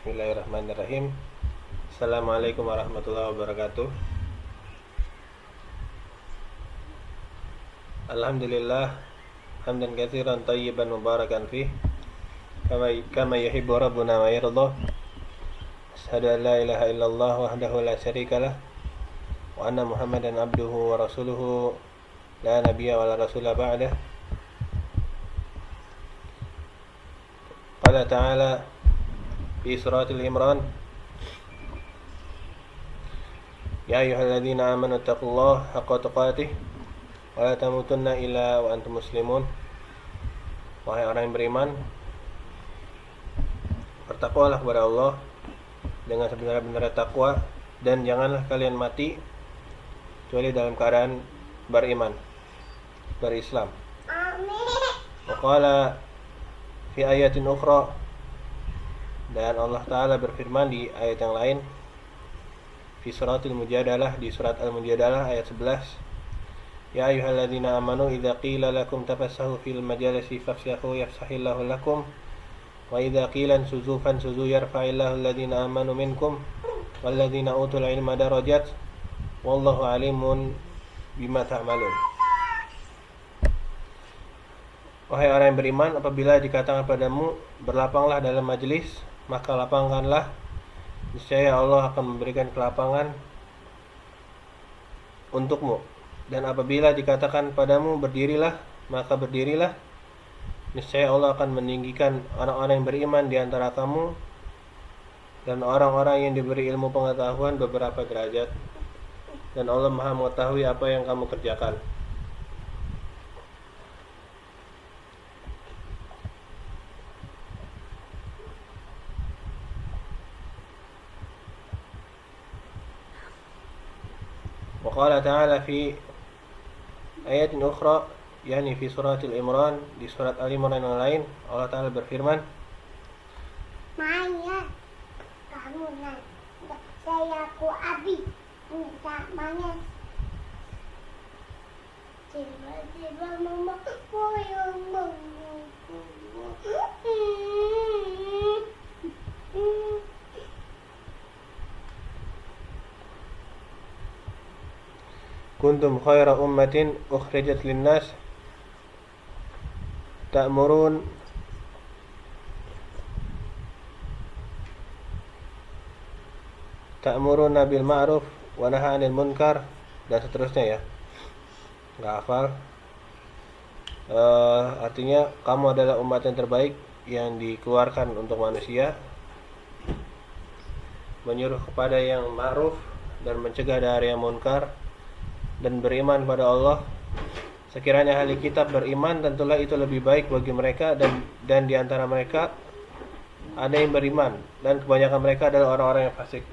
Bismillahirrahmanirrahim. Assalamualaikum warahmatullahi wabarakatuh. Alhamdulillah hamdan katsiran thayyiban mubarakan fih kama yuhibbu rabbuna wa yardah. Asyhadu an la ilaha illallah wahdahu la syarikalah wa anna Muhammadan abduhu wa rasuluhu la nabiyya wa la rasula ba'dah. Qala ta'ala fi suratul Imran, ya ayyuhalladzina amanu taqullaha haqqa tuqatih wa la tamutunna illa wa antum muslimun. Wahai orang yang beriman, bertakwalah kepada Allah dengan sebenar-benarnya takwa, dan janganlah kalian mati kecuali dalam keadaan beriman, berislam. Wa qala fi ayatin ukhra, dan Allah Ta'ala berfirman di ayat yang lain, fi suratul Mujadalah, di surat Al-Mujadalah ayat 11, ya ayyuhalladzina amanu idza qila lakum tafassahu fil majalisi fafsahu yafsahillahu lakum wa idza qila ansuzu fansuzu yarfa'illahu alladzina amanu minkum walladzina utul ilma darajat wallahu alimun bima ta'malun. Wahai orang yang beriman, apabila dikatakan padamu berlapanglah dalam majelis, maka lapangkanlah, niscaya Allah akan memberikan kelapangan untukmu. Dan apabila dikatakan padamu berdirilah, maka berdirilah, niscaya Allah akan meninggikan orang-orang yang beriman di antara kamu dan orang-orang yang diberi ilmu pengetahuan beberapa derajat, dan Allah Maha mengetahui apa yang kamu kerjakan. Wa ta'ala fi ayatin ukhra, yakni fi suratul Imran, di surat Al-Imran yang lain, Allah Ta'ala berfirman, Maya, kamu nak saya ku abi minta mana? Tiba-tiba mama boyong kuntum khaira ummatin ukhrijat linnas ta'murun bil ma'ruf wa nahy 'anil munkar, dan seterusnya ya. Enggak hafal. Artinya kamu adalah umat yang terbaik yang dikeluarkan untuk manusia, menyuruh kepada yang ma'ruf dan mencegah dari yang munkar, dan beriman pada Allah. Sekiranya ahli kitab beriman, tentulah itu lebih baik bagi mereka, dan di antara mereka ada yang beriman, dan kebanyakan mereka adalah orang-orang yang fasik.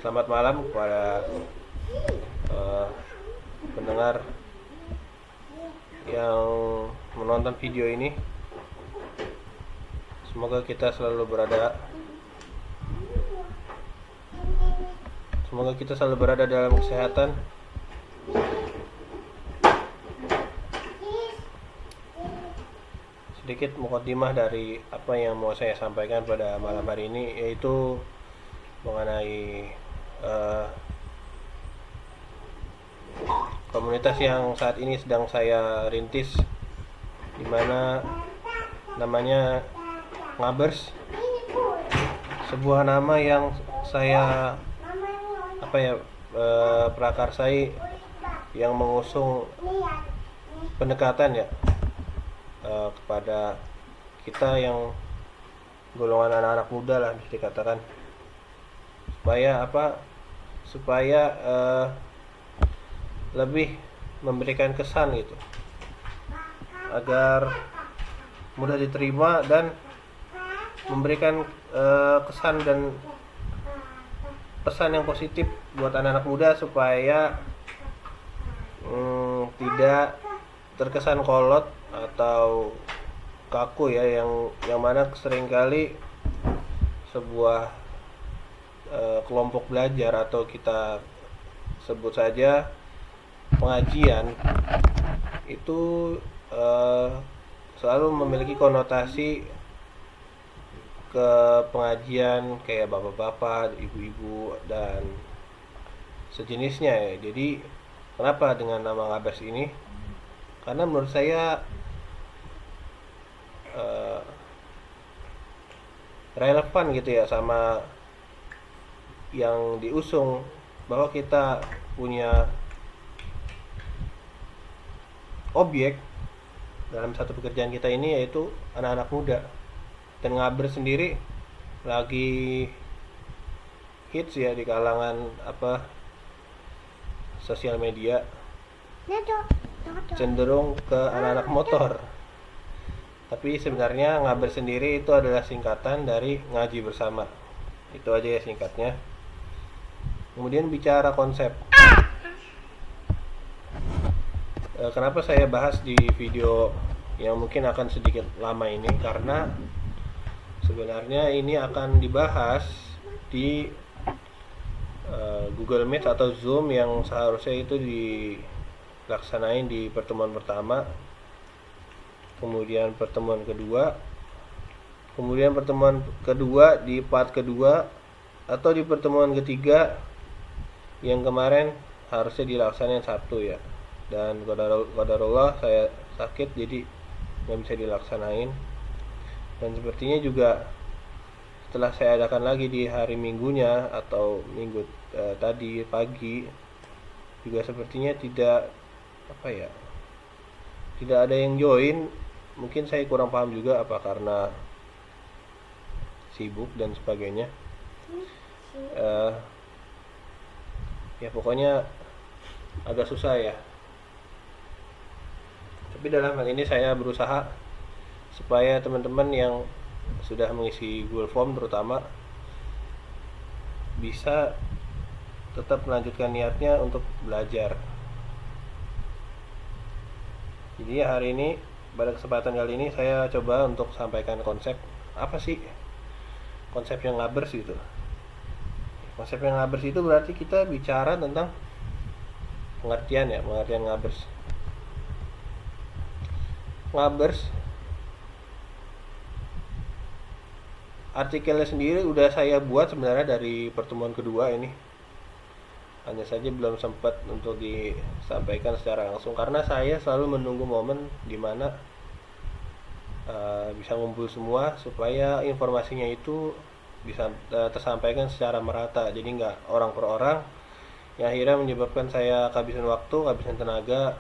Selamat malam kepada pendengar yang menonton video ini. Semoga kita selalu berada dalam kesehatan. Sedikit mukaddimah dari apa yang mau saya sampaikan pada malam hari ini, yaitu mengenai komunitas yang saat ini sedang saya rintis, di mana namanya Ngabers, sebuah nama yang saya prakarsai, yang mengusung pendekatan ya kepada kita yang golongan anak-anak muda lah, bisa dikatakan, supaya lebih memberikan kesan gitu, agar mudah diterima dan memberikan kesan dan pesan yang positif buat anak-anak muda, supaya tidak terkesan kolot atau kaku ya, yang mana seringkali sebuah kelompok belajar, atau kita sebut saja pengajian itu selalu memiliki konotasi ke pengajian kayak bapak-bapak, ibu-ibu, dan sejenisnya ya. Jadi kenapa dengan nama Ngabers ini? Karena menurut saya relevan gitu ya sama yang diusung, bahwa kita punya objek dalam satu pekerjaan kita ini yaitu anak-anak muda. Dan Ngabers sendiri lagi hits ya di kalangan sosial media, cenderung ke anak-anak motor. Tapi sebenarnya Ngabers sendiri itu adalah singkatan dari ngaji bersama. Itu aja ya singkatnya. Kemudian bicara konsep. Kenapa saya bahas di video yang mungkin akan sedikit lama ini? Karena sebenarnya ini akan dibahas di Google Meet atau Zoom yang seharusnya itu dilaksanain di pertemuan pertama, kemudian pertemuan kedua, kemudian pertemuan kedua di part kedua, atau di pertemuan ketiga yang kemarin harusnya dilaksanain Sabtu ya. Dan qadarullah saya sakit jadi nggak bisa dilaksanain. Dan sepertinya juga setelah saya adakan lagi di hari Minggunya atau minggu tadi pagi, juga sepertinya tidak ada yang join. Mungkin saya kurang paham juga, apa karena sibuk dan sebagainya. Ya pokoknya agak susah ya. Tapi dalam hal ini saya berusaha supaya teman-teman yang sudah mengisi Google Form terutama bisa tetap melanjutkan niatnya untuk belajar. Jadi hari ini, pada kesempatan kali ini saya coba untuk sampaikan konsep apa sih konsep yang Ngabers gitu. Konsep yang Ngabers itu berarti kita bicara tentang pengertian Ngabers. Ngabers artikelnya sendiri udah saya buat sebenarnya dari pertemuan kedua ini. Hanya saja belum sempat untuk disampaikan secara langsung karena saya selalu menunggu momen dimana bisa ngumpul semua supaya informasinya itu bisa tersampaikan secara merata. Jadi nggak orang per orang, yang akhirnya menyebabkan saya kehabisan waktu, kehabisan tenaga,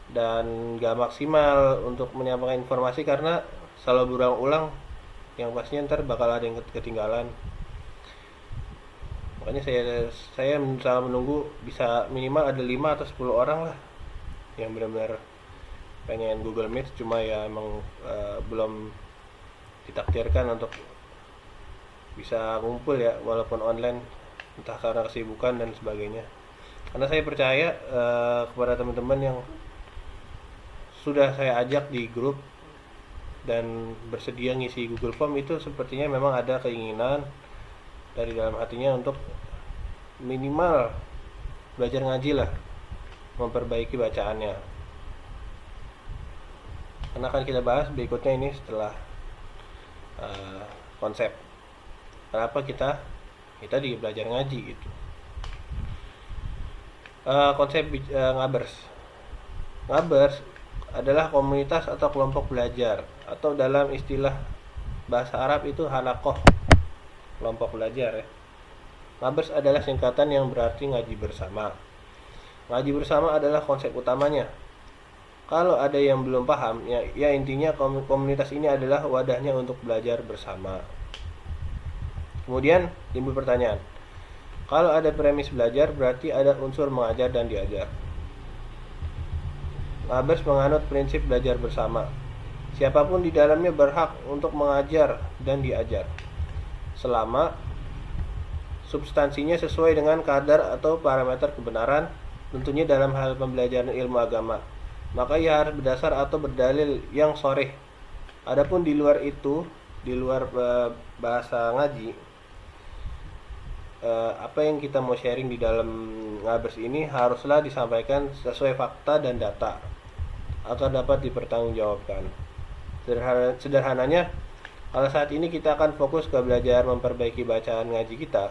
dan nggak maksimal untuk menyampaikan informasi karena selalu berulang-ulang, yang pastinya ntar bakal ada yang ketinggalan. Makanya saya menunggu bisa minimal ada 5 atau 10 orang lah yang benar-benar pengen Google Meet, cuma ya emang belum ditakdirkan untuk bisa ngumpul ya, walaupun online, entah karena kesibukan dan sebagainya. Karena saya percaya kepada teman-teman yang sudah saya ajak di grup dan bersedia ngisi Google Form, itu sepertinya memang ada keinginan dari dalam hatinya untuk minimal belajar ngaji lah, memperbaiki bacaannya. Karena akan kita bahas berikutnya ini setelah konsep kenapa kita di belajar ngaji gitu. Konsep Ngabers adalah komunitas atau kelompok belajar, atau dalam istilah bahasa Arab itu halakoh, kelompok belajar ya. Ngabers adalah singkatan yang berarti ngaji bersama. Ngaji bersama adalah konsep utamanya. Kalau ada yang belum paham, ya intinya komunitas ini adalah wadahnya untuk belajar bersama. Kemudian timbul pertanyaan, kalau ada premis belajar berarti ada unsur mengajar dan diajar. Ngabers menganut prinsip belajar bersama. Siapapun di dalamnya berhak untuk mengajar dan diajar, selama substansinya sesuai dengan kadar atau parameter kebenaran, tentunya dalam hal pembelajaran ilmu agama. Maka ia harus berdasar atau berdalil yang sharih. Adapun di luar itu, di luar bahasa ngaji, apa yang kita mau sharing di dalam ngabers ini haruslah disampaikan sesuai fakta dan data agar dapat dipertanggungjawabkan. Sederhananya, kalau saat ini kita akan fokus ke belajar memperbaiki bacaan ngaji kita,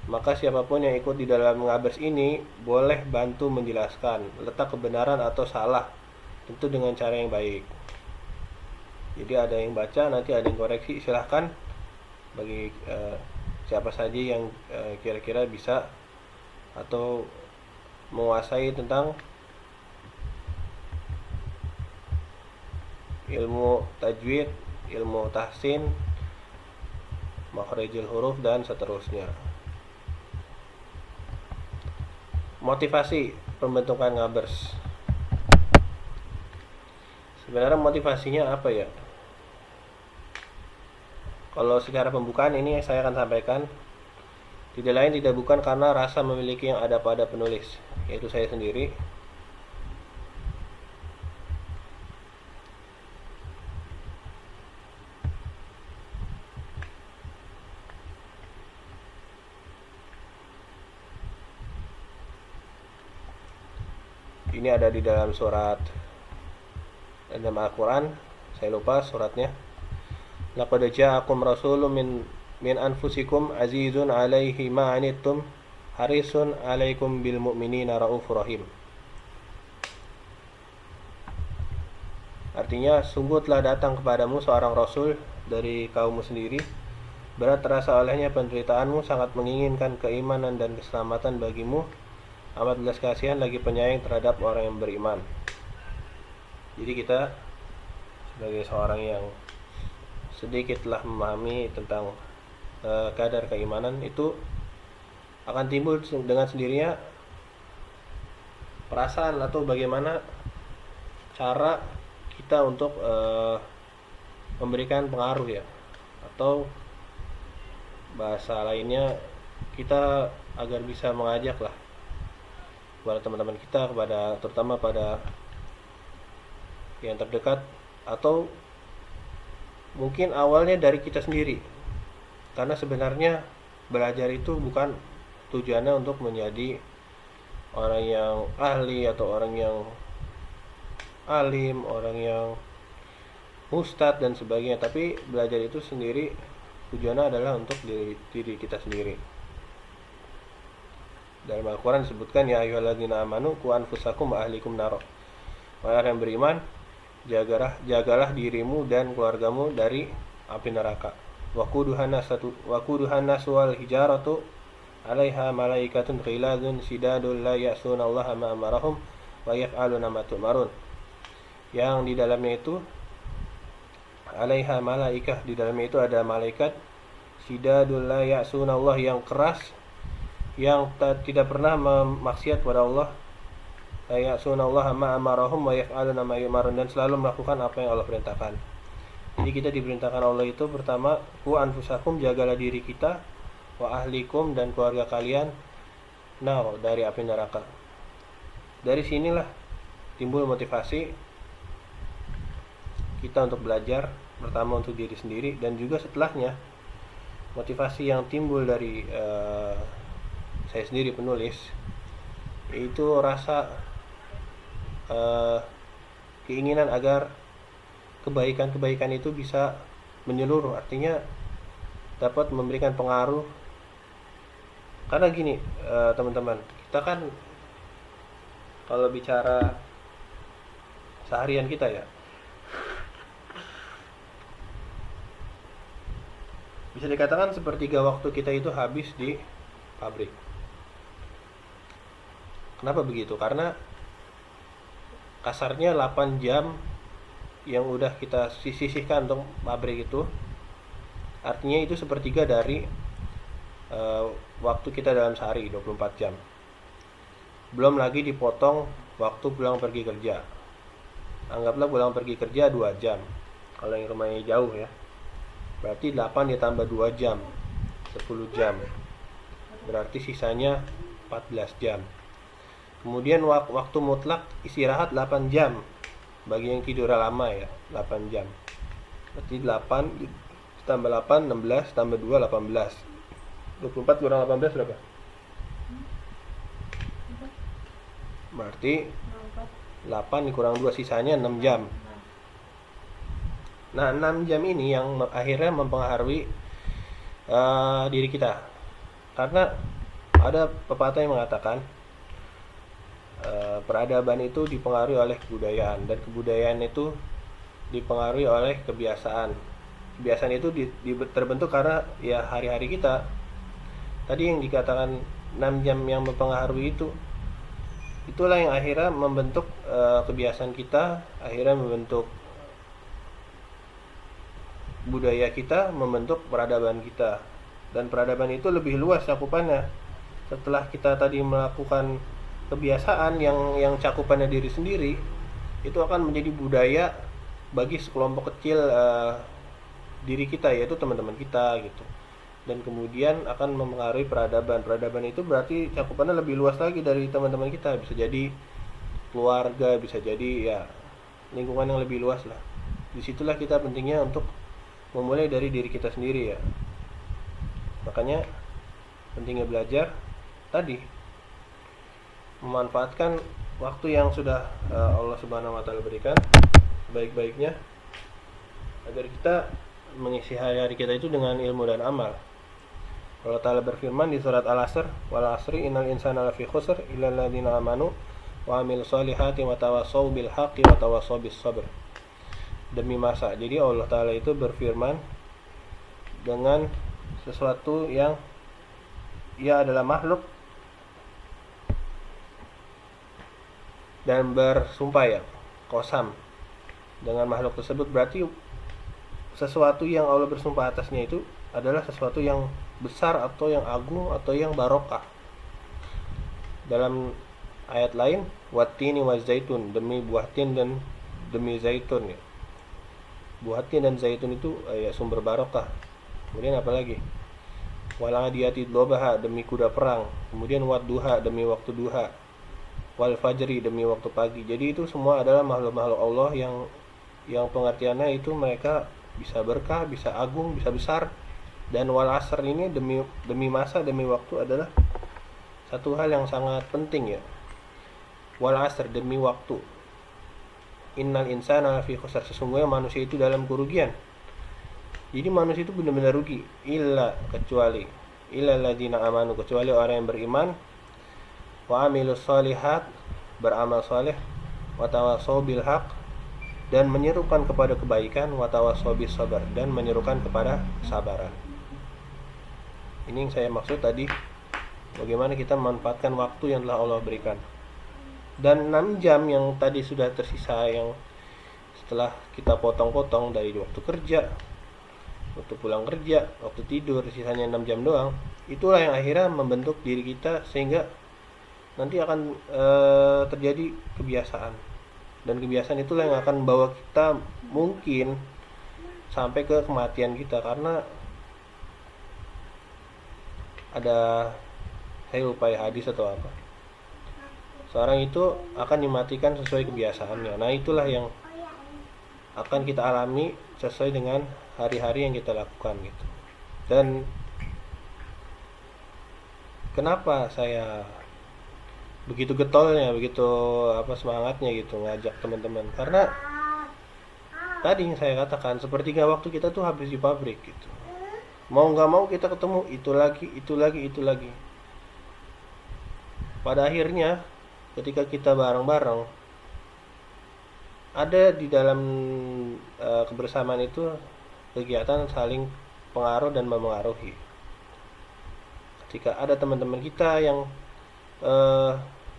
maka siapapun yang ikut di dalam ngabers ini boleh bantu menjelaskan letak kebenaran atau salah, tentu dengan cara yang baik. Jadi ada yang baca, nanti ada yang koreksi, silahkan bagi siapa saja yang kira-kira bisa atau menguasai tentang ilmu tajwid, ilmu tahsin, makhrijul huruf, dan seterusnya. Motivasi pembentukan ngabers. Sebenarnya motivasinya apa ya? Kalau secara pembukaan ini saya akan sampaikan, tidak lain tidak bukan karena rasa memiliki yang ada pada penulis, yaitu saya sendiri. Ini ada di dalam surat dalam Al-Quran, saya lupa suratnya. Laqad ja'akum rasulun min anfusikum azizun 'alaihi ma 'anittum harisun 'alaikum bil mu'minina raufur rahim. Artinya, sungguh telah datang kepadamu seorang rasul dari kaummu sendiri, berat terasa olehnya penderitaanmu, sangat menginginkan keimanan dan keselamatan bagimu, amat belas kasihan lagi penyayang terhadap orang yang beriman. Jadi kita sebagai seorang yang sedikit telah memahami tentang kadar keimanan, itu akan timbul dengan sendirinya perasaan atau bagaimana cara kita untuk memberikan pengaruh ya, atau bahasa lainnya kita agar bisa mengajak lah kepada teman-teman kita, terutama pada yang terdekat, atau mungkin awalnya dari kita sendiri, karena sebenarnya belajar itu bukan tujuannya untuk menjadi orang yang ahli atau orang yang alim, orang yang ustadz dan sebagainya, tapi belajar itu sendiri tujuannya adalah untuk diri kita sendiri. Dalam Al-Quran disebutkan, ya ayyuhalladzina amanu qu anfusakum wa ahlikum nar. Wahai yang beriman, jagalah dirimu dan keluargamu dari api neraka. Waquduhan nasu wal hijaratu 'alaiha malaikatun ghilazun shidadun la ya'sunallaha ma amarahum wa yaf'aluna ma tu'marun. Yang di dalamnya itu 'alaiha malaikah, di dalamnya itu ada malaikat shidadun la ya'sunallaha, yang keras, yang tidak pernah memaksiat kepada Allah, ya'sunallaha ma amarahum wa yaf'aluna ma yu'marun, dan selalu melakukan apa yang Allah perintahkan. Jadi kita diperintahkan Allah itu pertama, ku anfusakum, jagalah diri kita, wa ahlikum, dan keluarga kalian, dari api neraka. Dari sinilah timbul motivasi kita untuk belajar, pertama untuk diri sendiri, dan juga setelahnya motivasi yang timbul dari saya sendiri penulis, yaitu rasa keinginan agar kebaikan-kebaikan itu bisa menyeluruh, artinya dapat memberikan pengaruh. Karena gini, teman-teman, kita kan kalau bicara seharian kita ya, bisa dikatakan sepertiga waktu kita itu habis di pabrik. Kenapa begitu? Karena kasarnya 8 jam yang udah kita sisihkan untuk pabrik itu, artinya itu sepertiga dari waktu kita dalam sehari 24 jam. Belum lagi dipotong waktu pulang pergi kerja. Anggaplah pulang pergi kerja 2 jam, kalau yang rumahnya jauh ya, berarti 8 ditambah 2 jam 10 jam, berarti sisanya 14 jam. Kemudian waktu mutlak istirahat 8 jam bagi yang tidur lama ya, 8 jam. Berarti 8 tambah 8 16, tambah 2 18. 24 kurang 18 berapa? Berarti 8 dikurang 2 sisanya 6 jam. Nah, 6 jam ini yang akhirnya mempengaruhi diri kita. Karena ada pepatah yang mengatakan peradaban itu dipengaruhi oleh kebudayaan, dan kebudayaan itu dipengaruhi oleh kebiasaan. Kebiasaan itu terbentuk karena ya hari-hari kita. Tadi yang dikatakan 6 jam yang mempengaruhi itu, itulah yang akhirnya membentuk kebiasaan kita, akhirnya membentuk budaya kita, membentuk peradaban kita. Dan peradaban itu lebih luas cakupannya. Setelah kita tadi melakukan kebiasaan yang cakupannya diri sendiri, itu akan menjadi budaya bagi sekelompok kecil diri kita, yaitu teman-teman kita gitu. Dan kemudian akan mempengaruhi peradaban. Peradaban itu berarti cakupannya lebih luas lagi dari teman-teman kita. Bisa jadi keluarga, bisa jadi ya lingkungan yang lebih luas lah. Disitulah kita pentingnya untuk memulai dari diri kita sendiri ya. Makanya pentingnya belajar tadi, memanfaatkan waktu yang sudah Allah Subhanahu wa taala berikan sebaik-baiknya agar kita mengisi hari-hari kita itu dengan ilmu dan amal. Allah Ta'ala berfirman di surat Al-Asr, "Wal 'asri innal insana lafi khusr illa alladziina aamanu wa 'amilus shalihati wa tawassaw bil haqqi wa tawassaw bis sabr." Demi masa. Jadi Allah Ta'ala itu berfirman dengan sesuatu yang ia adalah makhluk dan bersumpah ya, qasam dengan makhluk tersebut, berarti sesuatu yang Allah bersumpah atasnya itu adalah sesuatu yang besar atau yang agung atau yang barokah. Dalam ayat lain, wattini wa zaitun, demi buah tin dan demi zaitun ya. Buah tin dan zaitun itu ya sumber barokah. Kemudian apa lagi? Wal adiyati dhabaha, demi kuda perang. Kemudian wadduha, demi waktu duha. Wal fajri, demi waktu pagi. Jadi itu semua adalah makhluk-makhluk Allah yang pengertiannya itu mereka bisa berkah, bisa agung, bisa besar. Dan wal asr ini demi masa, demi waktu adalah satu hal yang sangat penting ya. Wal asr, demi waktu. Innal insana lafi khusr, sesungguhnya manusia itu dalam kerugian. Jadi manusia itu benar-benar rugi. Kecuali alladzina amanu, kecuali orang yang beriman, wa amilus shalihat, beramal saleh, wa tawassaw bil haq, dan menyerukan kepada kebaikan, wa tawassaw bis sabar, dan menyerukan kepada kesabaran. Ini yang saya maksud tadi, bagaimana kita memanfaatkan waktu yang telah Allah berikan. Dan 6 jam yang tadi sudah tersisa, yang setelah kita potong-potong dari waktu kerja, waktu pulang kerja, waktu tidur, sisanya 6 jam doang, itulah yang akhirnya membentuk diri kita sehingga nanti akan terjadi kebiasaan. Dan kebiasaan itulah yang akan membawa kita mungkin sampai ke kematian kita. Karena ada, saya lupa ya hadis atau apa, seorang itu akan dimatikan sesuai kebiasaannya. Nah itulah yang akan kita alami sesuai dengan hari-hari yang kita lakukan gitu. Dan kenapa saya begitu getolnya, begitu semangatnya gitu ngajak teman-teman, karena tadi yang saya katakan, sepertiga waktu kita tuh habis di pabrik gitu. Mau nggak mau kita ketemu itu lagi. Pada akhirnya ketika kita bareng-bareng, ada di dalam kebersamaan itu kegiatan saling pengaruh dan memengaruhi. Ketika ada teman-teman kita yang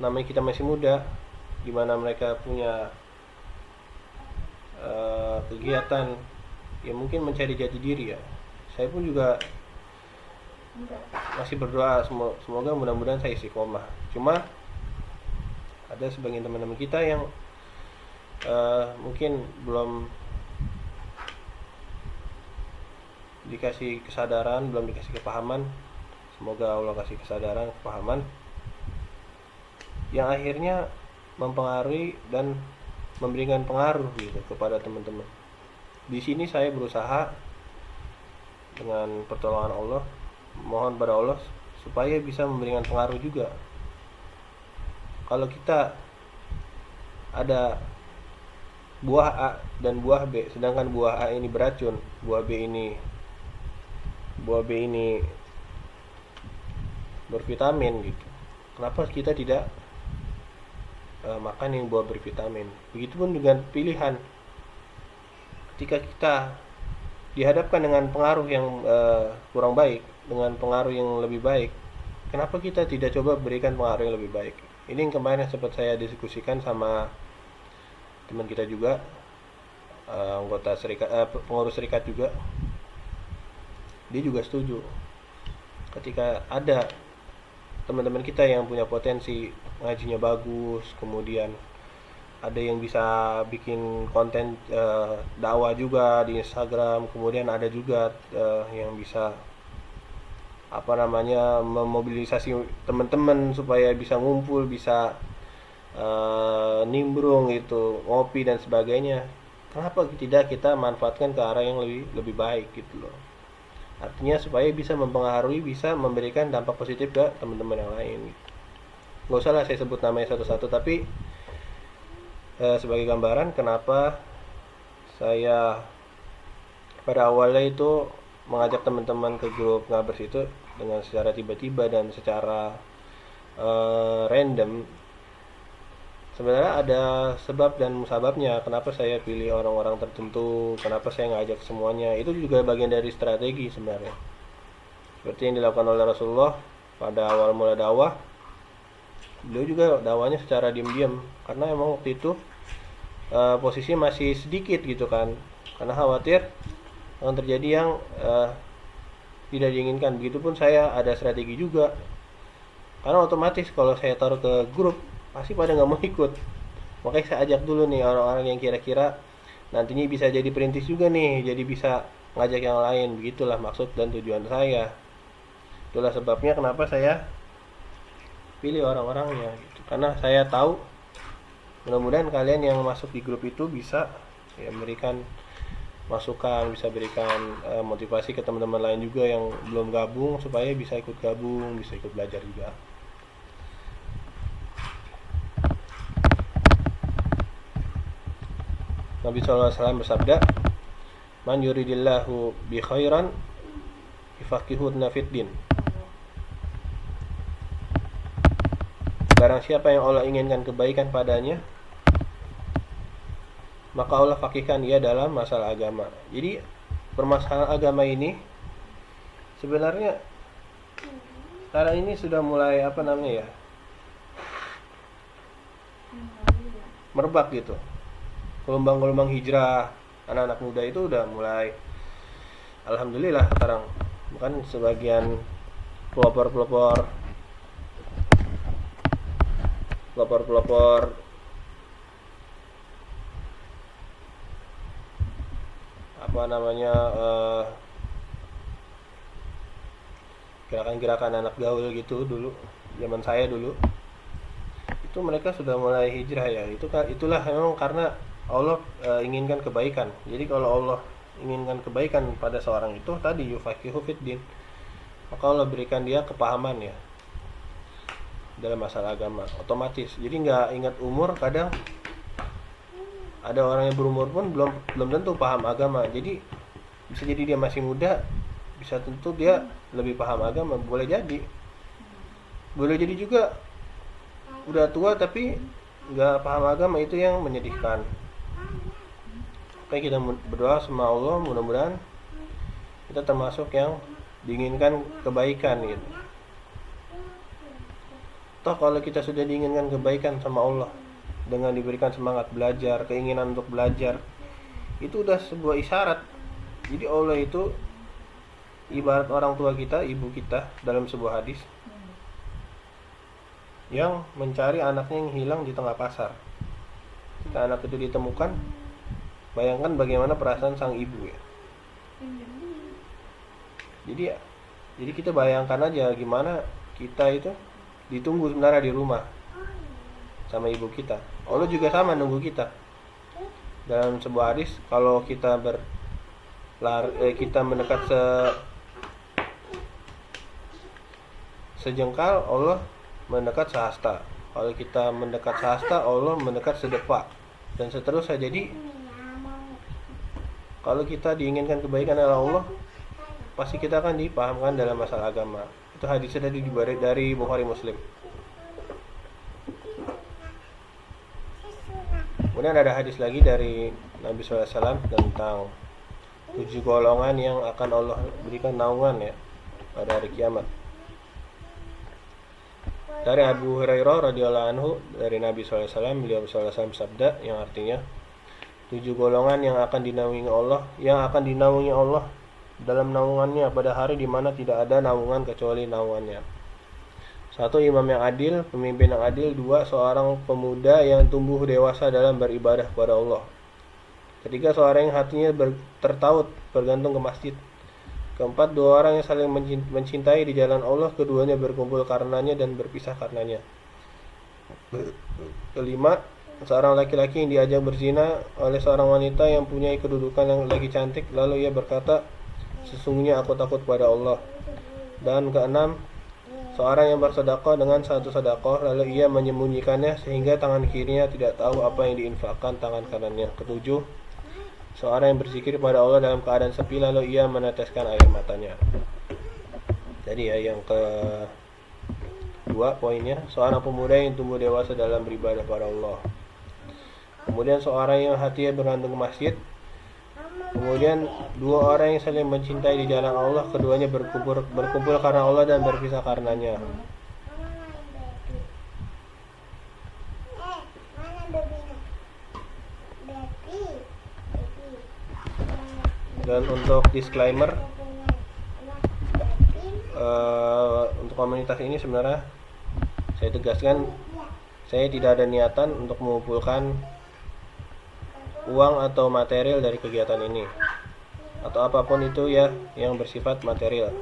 namanya kita masih muda, di mana mereka punya kegiatan ya mungkin mencari jati diri ya. Saya pun juga masih berdoa semoga mudah-mudahan saya istiqomah. Cuma ada sebagian teman-teman kita yang mungkin belum dikasih kesadaran, belum dikasih kepahaman. Semoga Allah kasih kesadaran, kepahaman yang akhirnya mempengaruhi dan memberikan pengaruh gitu kepada teman-teman. Di sini saya berusaha dengan pertolongan Allah mohon pada Allah supaya bisa memberikan pengaruh juga. Kalau kita ada buah A dan buah B, sedangkan buah A ini beracun, buah B ini bervitamin gitu. Kenapa kita tidak makan yang buah bervitamin? Begitupun dengan pilihan. Ketika kita dihadapkan dengan pengaruh yang kurang baik dengan pengaruh yang lebih baik, kenapa kita tidak coba berikan pengaruh yang lebih baik? Ini yang kemarin sempat saya diskusikan sama teman kita juga, anggota serikat, pengurus serikat juga. Dia juga setuju. Ketika ada teman-teman kita yang punya potensi ngajinya bagus, kemudian ada yang bisa bikin konten dakwah juga di Instagram, kemudian ada juga yang bisa memobilisasi teman-teman supaya bisa ngumpul, bisa nimbrung gitu, ngopi dan sebagainya. Kenapa tidak kita manfaatkan ke arah yang lebih baik gitu loh. Artinya supaya bisa mempengaruhi, bisa memberikan dampak positif ke teman-teman yang lain gitu. Nggak usah lah saya sebut namanya satu-satu, tapi sebagai gambaran kenapa saya pada awalnya itu mengajak teman-teman ke grup Ngabers itu dengan secara tiba-tiba dan secara random. Sebenarnya ada sebab dan musababnya kenapa saya pilih orang-orang tertentu, kenapa saya ngajak semuanya. Itu juga bagian dari strategi sebenarnya. Seperti yang dilakukan oleh Rasulullah pada awal mula dakwah. Beliau juga dakwahnya secara diam-diam karena emang waktu itu posisi masih sedikit gitu kan, karena khawatir akan terjadi yang tidak diinginkan. Begitupun saya ada strategi juga, karena otomatis kalau saya taruh ke grup pasti pada nggak mau ikut. Makanya saya ajak dulu nih orang-orang yang kira-kira nantinya bisa jadi perintis juga nih, jadi bisa ngajak yang lain. Begitulah maksud dan tujuan saya. Itulah sebabnya kenapa saya pilih orang-orangnya gitu. Karena saya tahu mudah-mudahan kalian yang masuk di grup itu bisa ya memberikan masukan, bisa berikan motivasi ke teman-teman lain juga yang belum gabung supaya bisa ikut gabung, bisa ikut belajar juga. Nabi SAW bersabda, "Man yuridillahu bi khairan yufaqihuhu fiddin." Barang siapa yang Allah inginkan kebaikan padanya, maka Allah fakihkan ia dalam masalah agama. Jadi permasalahan agama ini sebenarnya sekarang ini sudah mulai merebak gitu. Gelombang-gelombang hijrah anak-anak muda itu udah mulai, alhamdulillah sekarang. Bukan sebagian pelopor gerakan-gerakan anak gaul gitu dulu, zaman saya dulu itu mereka sudah mulai hijrah ya. Itulah memang karena Allah inginkan kebaikan. Jadi kalau Allah inginkan kebaikan pada seorang itu tadi yufaqihu fiddin, maka Allah berikan dia kepahaman ya dalam masalah agama otomatis. Jadi nggak ingat umur, kadang ada orang yang berumur pun belum tentu paham agama. Jadi bisa jadi dia masih muda, bisa tentu dia lebih paham agama. Boleh jadi juga udah tua tapi nggak paham agama. Itu yang menyedihkan. Oke, kita berdoa sama Allah, mudah-mudahan kita termasuk yang diinginkan kebaikan gitu. Toh kalau kita sudah diinginkan kebaikan sama Allah dengan diberikan semangat belajar, keinginan untuk belajar, itu udah sebuah isyarat. Jadi Allah itu ibarat orang tua kita, ibu kita dalam sebuah hadis yang mencari anaknya yang hilang di tengah pasar. Jika anak itu ditemukan, bayangkan bagaimana perasaan sang ibu ya. Jadi kita bayangkan aja gimana kita itu ditunggu sebenarnya di rumah sama ibu kita. Allah juga sama nunggu kita. Dalam sebuah hadis, kalau kita kita mendekat sejengkal, Allah mendekat sehasta. Kalau kita mendekat sehasta, Allah mendekat sedepak, dan seterusnya. Jadi kalau kita diinginkan kebaikan oleh Allah, pasti kita akan dipahamkan dalam masalah agama. Itu hadisnya dari Bukhari Muslim. Kemudian ada hadis lagi dari Nabi SAW tentang 7 golongan yang akan Allah berikan naungan ya pada hari kiamat. Dari Abu Hurairah radhiyallahu anhu, dari Nabi SAW, beliau SAW sabda yang artinya 7 golongan yang akan dinaungi Allah dalam naungannya pada hari di mana tidak ada naungan kecuali naungannya. 1. Imam yang adil, pemimpin yang adil. 2. Seorang pemuda yang tumbuh dewasa dalam beribadah kepada Allah. 3. Seorang yang hatinya tertaut bergantung ke masjid. 4. 2 orang yang saling mencintai di jalan Allah, keduanya berkumpul karenanya dan berpisah karenanya. 5. Seorang laki-laki yang diajak berzina oleh seorang wanita yang punya kedudukan yang lagi cantik, lalu ia berkata, sesungguhnya aku takut pada Allah. Dan 6. Seorang yang bersedekah dengan satu sedekah, lalu ia menyembunyikannya sehingga tangan kirinya tidak tahu apa yang diinfakkan tangan kanannya. 7. Seorang yang berzikir pada Allah dalam keadaan sepi, lalu ia meneteskan air matanya. Jadi ya, yang kedua poinnya, seorang pemuda yang tumbuh dewasa dalam beribadah pada Allah. Kemudian seorang yang hatinya bergantung ke masjid. Kemudian 2 orang yang saling mencintai di jalan Allah, keduanya berkumpul karena Allah dan berpisah karenanya. Dan untuk disclaimer, untuk komunitas ini sebenarnya saya tegaskan, saya tidak ada niatan untuk mengumpulkan uang atau material dari kegiatan ini atau apapun itu ya yang bersifat material.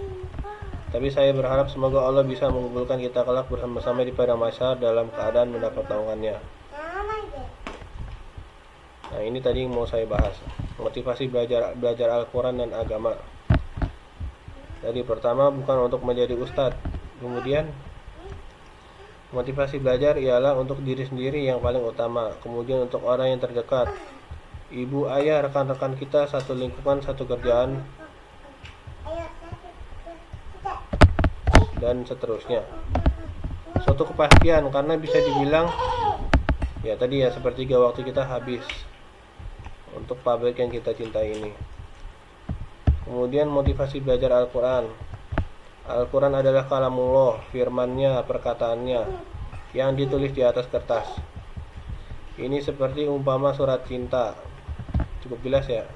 Tapi saya berharap semoga Allah bisa mengumpulkan kita kelak bersama-sama di padang mahsyar dalam keadaan mendapat naungannya. Nah, ini tadi yang mau saya bahas, motivasi belajar Al-Quran dan agama. Jadi pertama, bukan untuk menjadi ustadz. Kemudian motivasi belajar ialah untuk diri sendiri yang paling utama. Kemudian untuk orang yang terdekat, ibu, ayah, rekan-rekan kita, satu lingkungan, satu kerjaan, dan seterusnya. Suatu kepastian, karena bisa dibilang ya tadi ya, sepertiga waktu kita habis untuk pabrik yang kita cintai ini. Kemudian motivasi belajar Al-Quran. Al-Quran adalah kalamullah, firmannya, perkataannya yang ditulis di atas kertas. Ini seperti umpama surat cinta. Cukup jelas ya.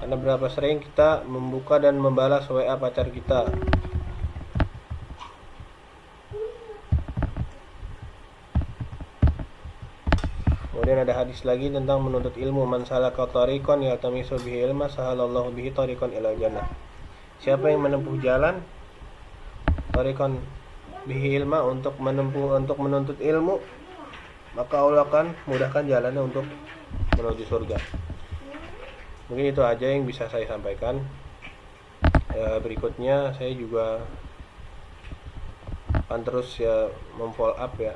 Karena berapa sering kita membuka dan membalas WA pacar kita. Kemudian ada hadis lagi tentang menuntut ilmu. Man salaka tariqan yaltamisu bihi ilma sahalallahu bihi tariqan ilal jannah. Siapa yang menempuh jalan tariqan bihi ilma, untuk menuntut ilmu, maka Allah akan mudahkan jalannya untuk menuju surga. Mungkin itu aja yang bisa saya sampaikan. Berikutnya saya juga akan terus ya memfollow up ya,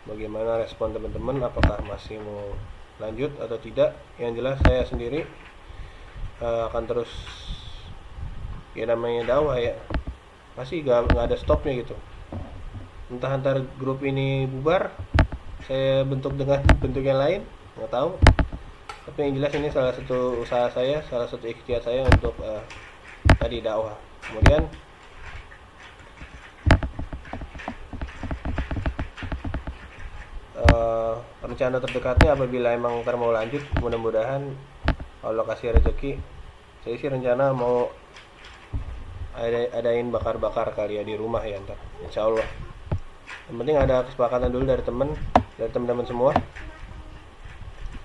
bagaimana respon teman-teman, apakah masih mau lanjut atau tidak. Yang jelas saya sendiri akan terus, ya namanya dakwah ya, masih nggak ada stopnya gitu. Entah antar grup ini bubar, saya bentuk dengan bentuk yang lain, nggak tahu. Tapi yang jelas ini salah satu usaha saya, salah satu ikhtiar saya untuk tadi dakwah. Kemudian rencana terdekatnya apabila emang ntar mau lanjut, mudah-mudahan Allah kasih rezeki. Saya sih rencana mau adain bakar-bakar kali ya di rumah ya ntar, insya Allah. Yang penting ada kesepakatan dulu dari teman-teman semua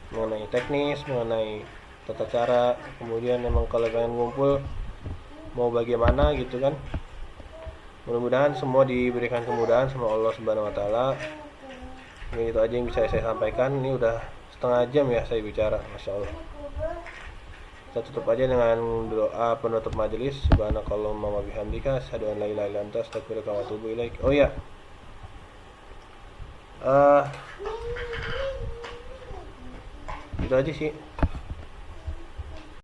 mengenai teknis, mengenai tata cara. Kemudian emang kalau pengen ngumpul mau bagaimana gitu kan. Mudah-mudahan semua diberikan kemudahan sama Allah Subhanahu wa taala. Ini itu aja yang bisa saya sampaikan. Ini udah setengah jam ya saya bicara, Masya Allah. Kita tutup aja dengan doa penutup majelis. Subhanakallahumma wa bihamdika asyhadu an la ilaha illa anta astaghfiruka wa atubu ilaik. Oh ya. Itu aja sih.